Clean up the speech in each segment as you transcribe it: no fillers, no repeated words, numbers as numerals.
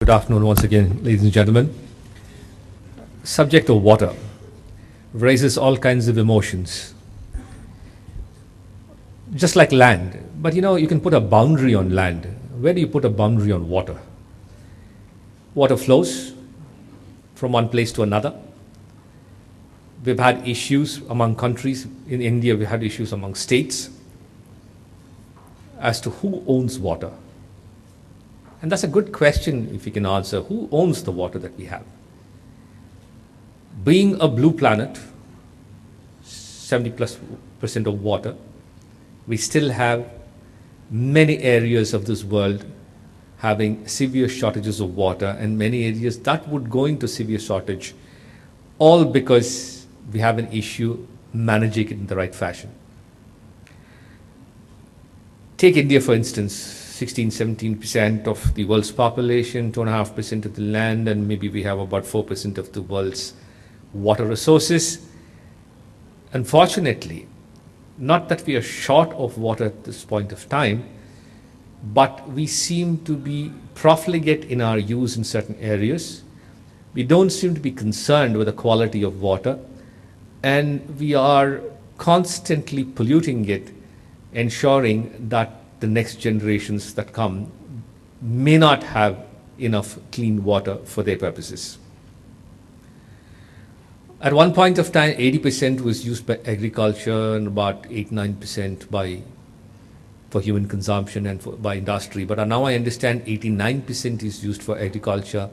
Good afternoon once again, ladies and gentlemen. Subject of water raises all kinds of emotions, just like land. But you can put a boundary on land. Where do you put a boundary on water? Water flows from one place to another. We've had issues among countries. In India, we had issues among states as to who owns water. And that's a good question if you can answer. Who owns the water that we have? Being a blue planet, 70+% of water, we still have many areas of this world having severe shortages of water, and many areas that would go into severe shortage, all because we have an issue managing it in the right fashion. Take India, for instance. 16–17% of the world's population, 2.5% of the land, and maybe we have about 4% of the world's water resources. Unfortunately, not that we are short of water at this point of time, but we seem to be profligate in our use in certain areas. We don't seem to be concerned with the quality of water, and we are constantly polluting it, ensuring that the next generations that come may not have enough clean water for their purposes. At one point of time, 80% was used by agriculture and about 8–9% for human consumption and by industry. But now I understand 89% is used for agriculture,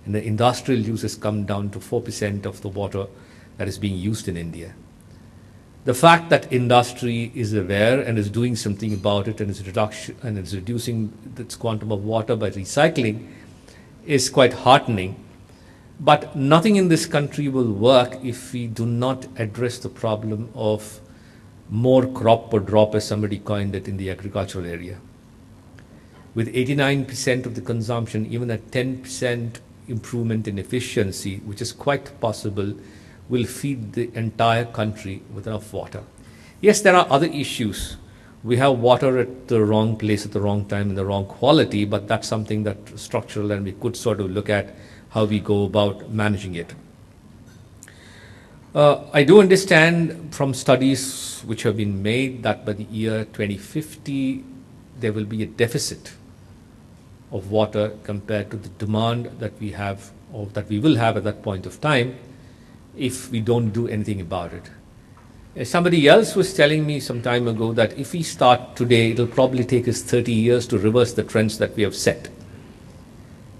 and the industrial use has come down to 4% of the water that is being used in India. The fact that industry is aware and is doing something about it and is reducing its quantum of water by recycling is quite heartening. But nothing in this country will work if we do not address the problem of more crop per drop, as somebody coined it, in the agricultural area. With 89% of the consumption, even a 10% improvement in efficiency, which is quite possible, will feed the entire country with enough water. Yes, there are other issues. We have water at the wrong place at the wrong time in the wrong quality, but that's something that's structural, and we could sort of look at how we go about managing it. I do understand from studies which have been made that by the year 2050, there will be a deficit of water compared to the demand that we have, or that we will have at that point of time, if we don't do anything about it. Somebody else was telling me some time ago that if we start today, it'll probably take us 30 years to reverse the trends that we have set.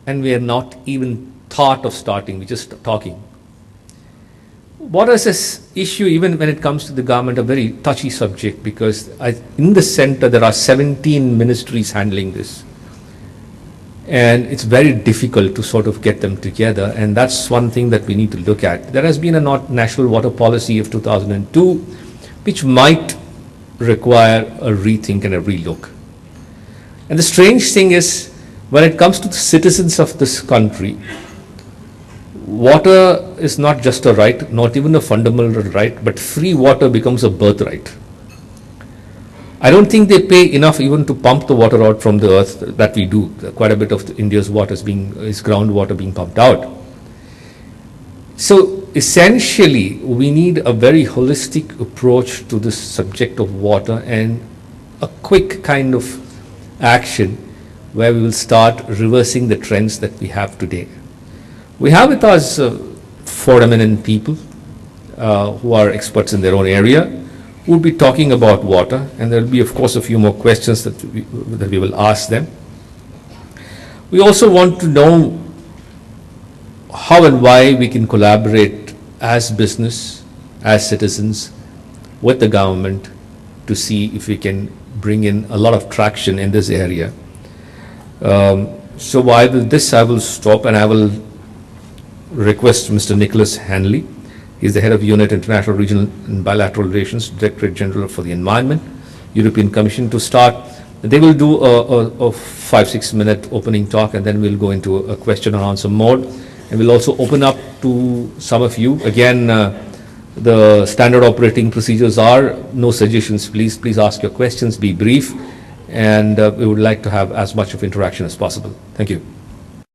And we are not even thought of starting, we're just talking. Water is this issue, even when it comes to the government, a very touchy subject, because in the center there are 17 ministries handling this. And it's very difficult to sort of get them together, and that's one thing that we need to look at. There has been a national water policy of 2002, which might require a rethink and a relook. And the strange thing is, when it comes to the citizens of this country, water is not just a right, not even a fundamental right, but free water becomes a birthright. I don't think they pay enough even to pump the water out from the earth that we do. Quite a bit of India's water is groundwater being pumped out. So essentially, we need a very holistic approach to this subject of water, and a quick kind of action where we will start reversing the trends that we have today. We have with us 4 eminent people who are experts in their own area. We'll be talking about water, and there will be, of course, a few more questions that we will ask them. We also want to know how and why we can collaborate as business, as citizens, with the government to see if we can bring in a lot of traction in this area. So I will stop, and I will request Mr. Nicholas Hanley. He's the head of Unit International, Regional and Bilateral Relations, Directorate General for the Environment, European Commission, to start. They will do a 5–6 minute opening talk, and then we'll go into a question and answer mode. And we'll also open up to some of you. Again, the standard operating procedures are no suggestions. Please ask your questions, be brief, and we would like to have as much of interaction as possible. Thank you.